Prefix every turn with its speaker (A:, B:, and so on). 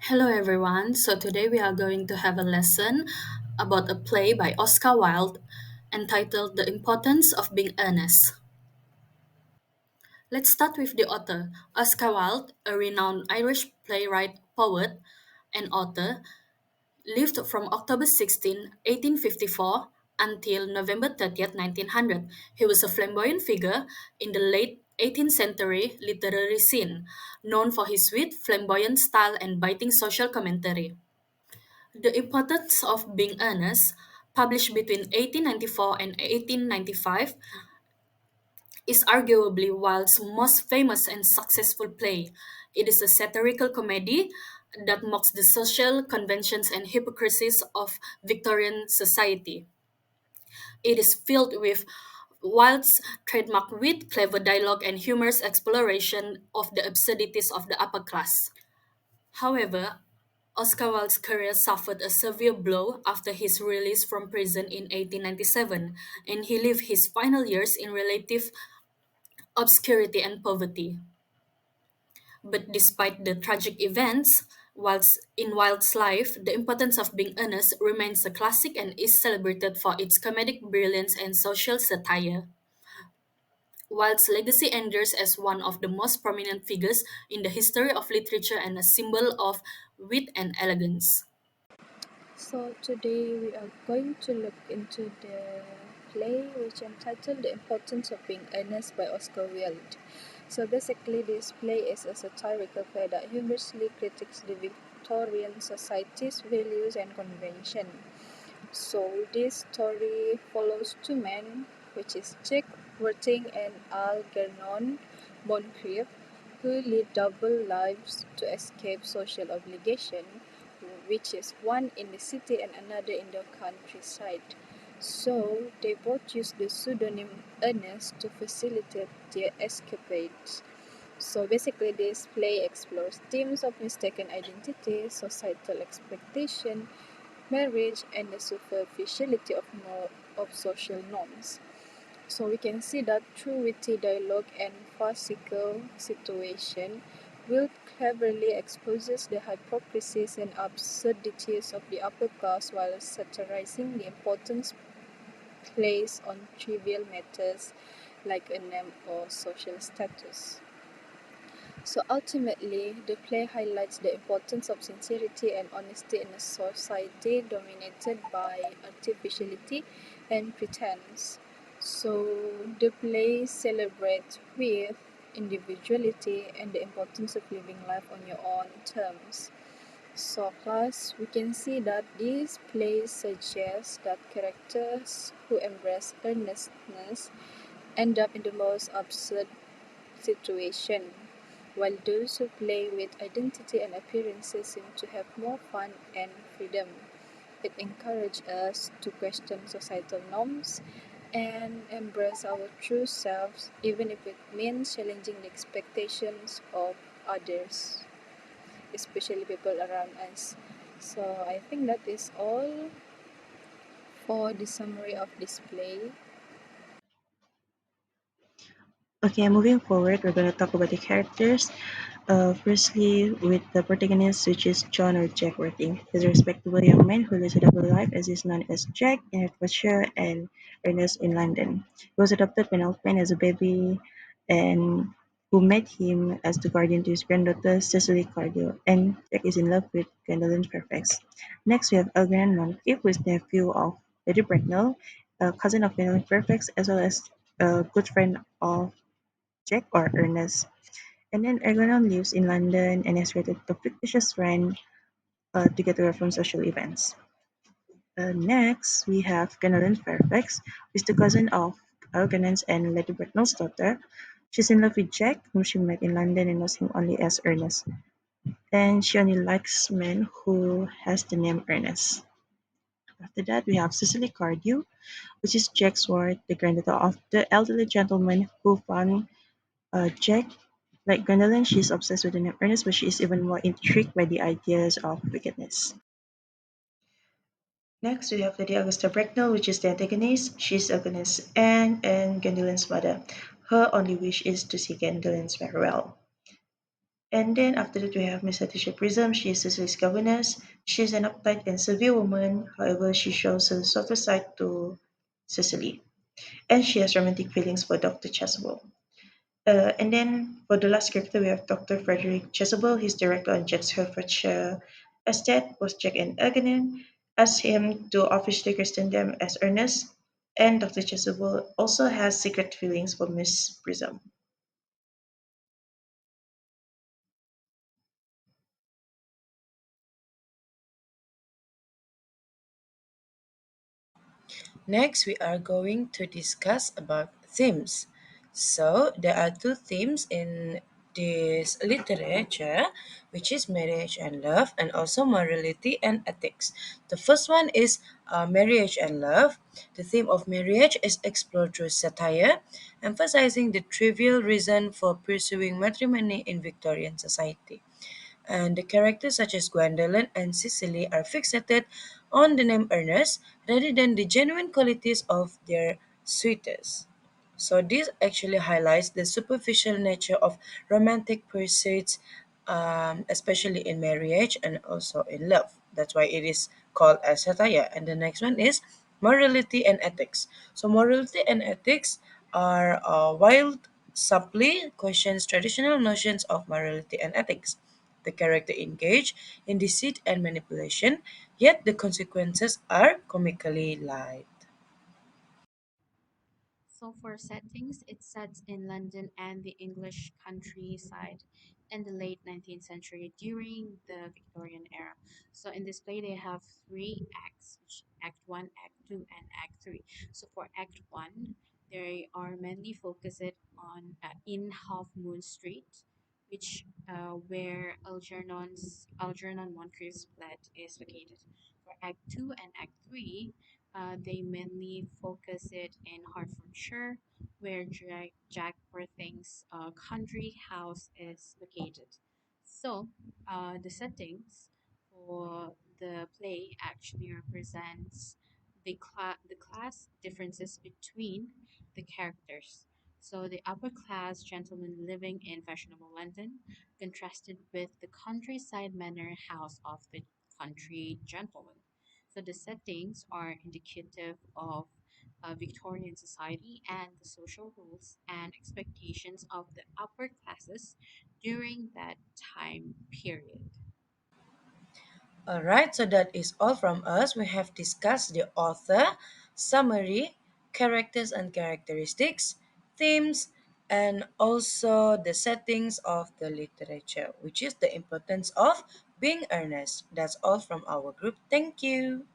A: Hello everyone. So today we are going to have a lesson about a play by Oscar Wilde entitled The Importance of Being Earnest. Let's start with the author. Oscar Wilde, a renowned Irish playwright, poet, and author, lived from October 16, 1854 until November 30th, 1900. He was a flamboyant figure in the late 18th century literary scene, known for his wit, flamboyant style, and biting social commentary. The Importance of Being Earnest, published between 1894 and 1895, is arguably Wilde's most famous and successful play. It is a satirical comedy that mocks the social conventions and hypocrisies of Victorian society. It is filled with Wilde's trademark wit, clever dialogue, and humorous exploration of the absurdities of the upper class. However, Oscar Wilde's career suffered a severe blow after his release from prison in 1897, and he lived his final years in relative obscurity and poverty. But despite the tragic events in Wilde's life, the importance of being earnest remains a classic and is celebrated for its comedic brilliance and social satire. Wilde's legacy endures as one of the most prominent figures in the history of literature and a symbol of wit and elegance.
B: So today we are going to look into the play which entitled The Importance of Being Earnest by Oscar Wilde. So basically this play is a satirical play that humorously critiques the Victorian society's values and convention. So this story follows two men, which is Jack Worthing and Algernon Moncrief, who lead double lives to escape social obligation, which is one in the city and another in the countryside. So they both use the pseudonym Ernest to facilitate their escapades. So basically, this play explores themes of mistaken identity, societal expectation, marriage, and the superficiality of social norms. So we can see that through witty dialogue and farcical situation, Will cleverly exposes the hypocrisies and absurdities of the upper class while satirizing the importance placed on trivial matters like a name or social status. So ultimately, the play highlights the importance of sincerity and honesty in a society dominated by artificiality and pretense. So the play celebrates with individuality and the importance of living life on your own terms. So class, we can see that this play suggests that characters who embrace earnestness end up in the most absurd situation, while those who play with identity and appearances seem to have more fun and freedom. It encourages us to question societal norms and embrace our true selves, even if it means challenging the expectations of others, especially people around us. So I think that is all for the summary of this play.
C: Okay, moving forward, we're going to talk about the characters. Firstly, with the protagonist, which is John or Jack Worthing. He's a respectable young man who lives a double life as is known as Jack in Hertfordshire and Ernest in London. He was adopted by an orphan as a baby and who met him as the guardian to his granddaughter Cecily Cardew, and Jack is in love with Gwendolyn Fairfax. Next, we have Algernon Moncrief, who is nephew of Lady Bracknell, a cousin of Gwendolyn Fairfax, as well as a good friend of Jack or Ernest. And then Ergonon lives in London and has created a fictitious friend to get away from social events. Next, we have Gwendolyn Fairfax, who is the cousin of Algernon's and Lady Bracknell's daughter. She's in love with Jack, whom she met in London and knows him only as Ernest. And she only likes men who has the name Ernest. After that, we have Cecily Cardew, which is Jack's ward, the granddaughter of the elderly gentleman who found Jack. Like Gwendolyn, she's obsessed with the name Ernest, but she is even more intrigued by the ideas of wickedness. Next, we have Lady Augusta Bracknell, which is the antagonist. She's Agnes Anne and Gwendolyn's mother. Her only wish is to see Gwendolyn's farewell. And then after that, we have Miss Letitia Prism. She is Cecily's governess. She's an uptight and severe woman. However, she shows a softer side to Cecily. And she has romantic feelings for Dr. Chasuble. And then for the last character, we have Dr. Frederick Chasuble. He's director on Jack's Herefordshire estate. Both Jack and Agnes asked him to officially christen them as Ernest. And Dr. Chasuble also has secret feelings for Miss Prism.
D: Next, we are going to discuss about themes. So, there are two themes in this literature, which is marriage and love, and also morality and ethics. The first one is marriage and love. The theme of marriage is explored through satire, emphasizing the trivial reason for pursuing matrimony in Victorian society, and the characters such as Gwendolyn and Cicely are fixated on the name Ernest rather than the genuine qualities of their suitors. So this actually highlights the superficial nature of romantic pursuits, especially in marriage and also in love. That's why it is called as satire. And the next one is morality and ethics. So morality and ethics are wild subtly questions traditional notions of morality and ethics. The character engage in deceit and manipulation, yet the consequences are comically light.
A: So for settings, it sets in London and the English countryside in the late 19th century during the Victorian era. So in this play, they have three acts, which Act 1, Act 2, and Act 3. So for Act 1, they are mainly focused on in Half Moon Street, which where Algernon Moncrief's flat is located. For Act 2 and Act 3, they mainly focus it in Hertfordshire, where Jack Worthing's country house is located. So, the settings for the play actually represents the class differences between the characters. So, the upper class gentleman living in fashionable London contrasted with the countryside manor house of the country gentleman. So the settings are indicative of Victorian society and the social rules and expectations of the upper classes during that time period.
D: Alright, so that is all from us. We have discussed the author, summary, characters and characteristics, themes, and also the settings of the literature, which is the importance of being earnest. That's all from our group. Thank you.